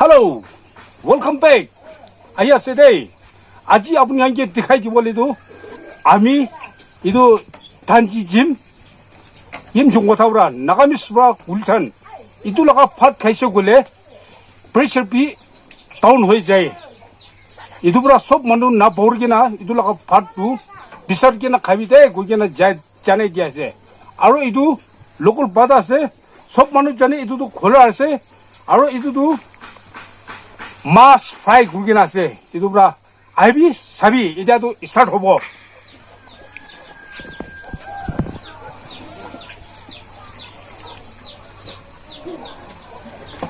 Hello welcome back आइया से दे आज आपण यांगे दिखाई बोले तो आम्ही इदो 단지 짐 임종고타우라 나가미스브라 울산 이둘라가 팟 가이쇼글레 프레셔 비 다운 হয়ে যায় 이두브라 সব মানুষ না পড়গে না ইদুলাকা ফাটু বিসর্গে না খাবিতে কইগে না জানে গিয়াছে আর ইদু লোকাল বাদ আছে সব মানুষ জানে ইদু তো খোলা আছে আর ইদু তো মাছ ফ্রাই কইগে না আছে ইদুব্রা আইবি সাবি এটা তো স্টার্ট হবো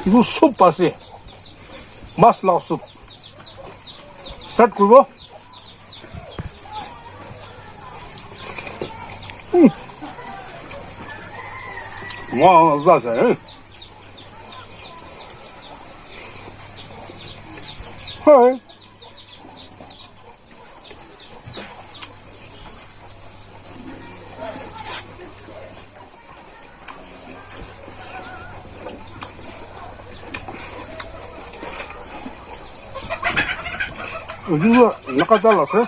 이거 숲 봤어요. 마슬라 숲. 스타트 굴고. 와, 자세. 하이. 이거 나가 잘랐어요?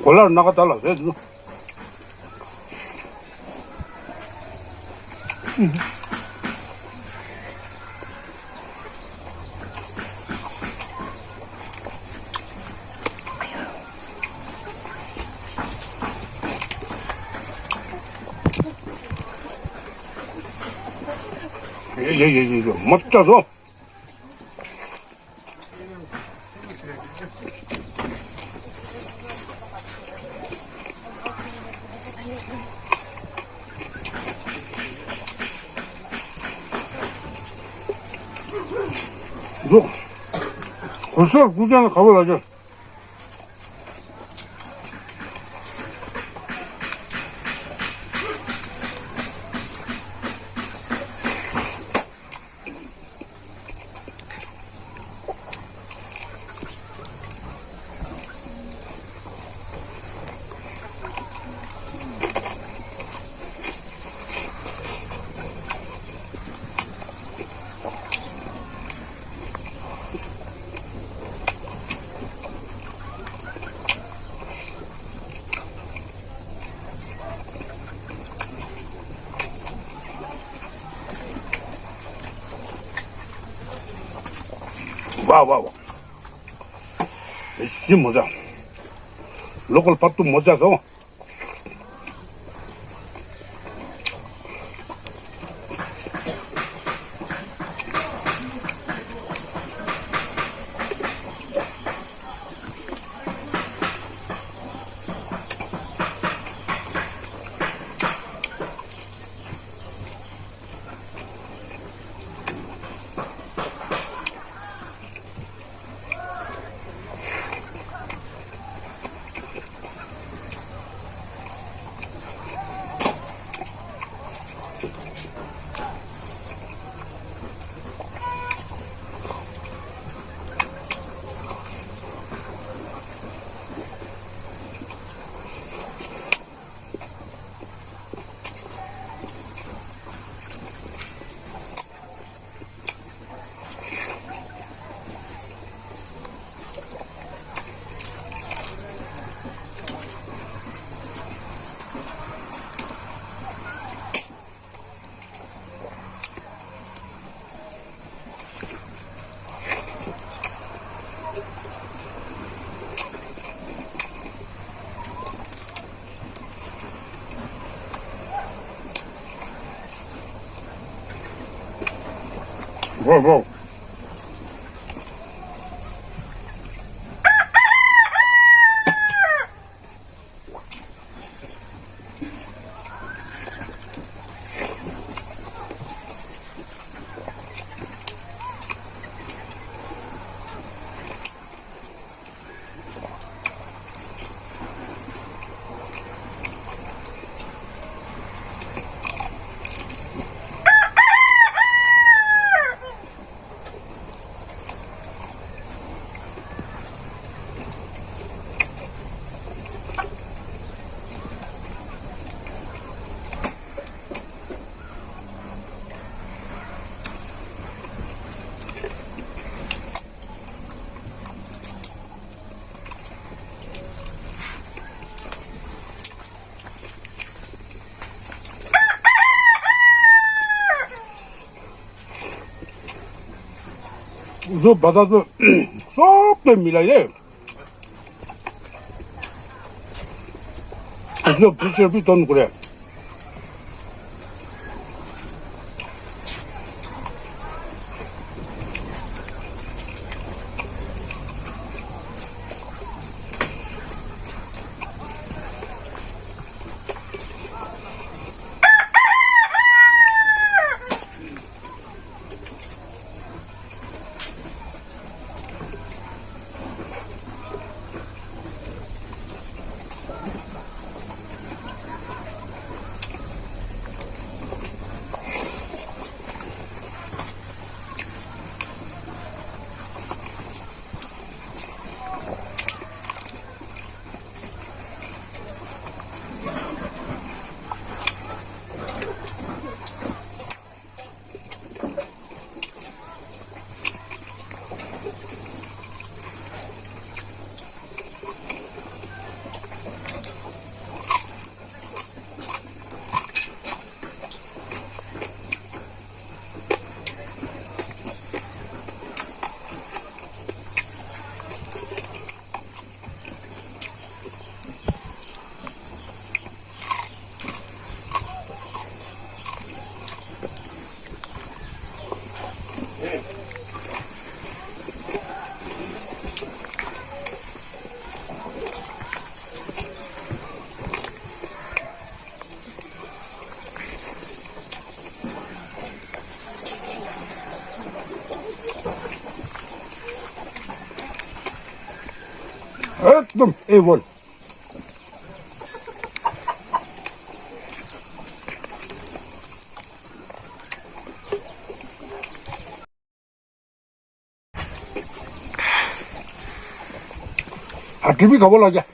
골라를 나가 잘랐어요, 지금. 멋져서. 이거 벌써 구경에 가보라죠. 와와와 진짜 모자 로컬 밥도 모자서 뭐 저 바다도 쏙 됩니다, 이래. 저 비실비 돈 그래. एकदम A1. 아, 집이 가볼라자.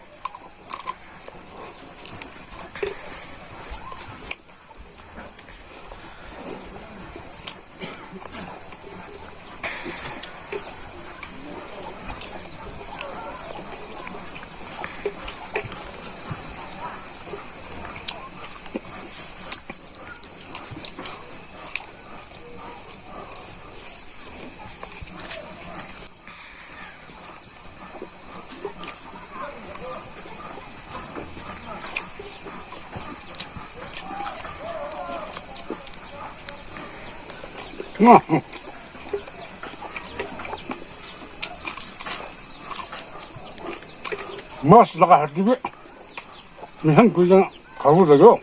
맛있다가 할 집에 그냥 그냥 가보자요.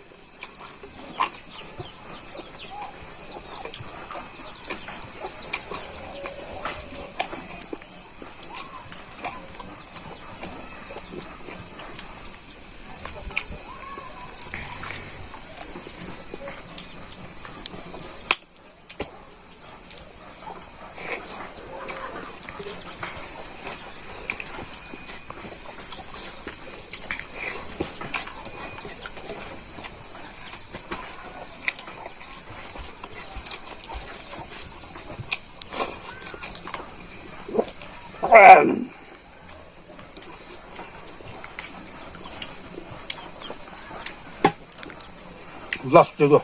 라스트도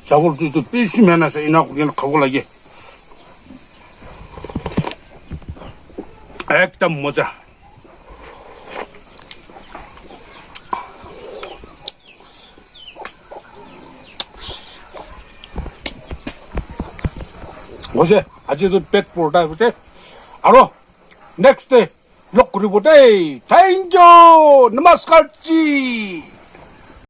잡을 때도 삐심해놔서 이나고 그냥 가볼라게. 액담 모자. 오세 아직도 백볼다 보세. 알아. 넥스트 록 그리고 데이 다인조 너마스칼지.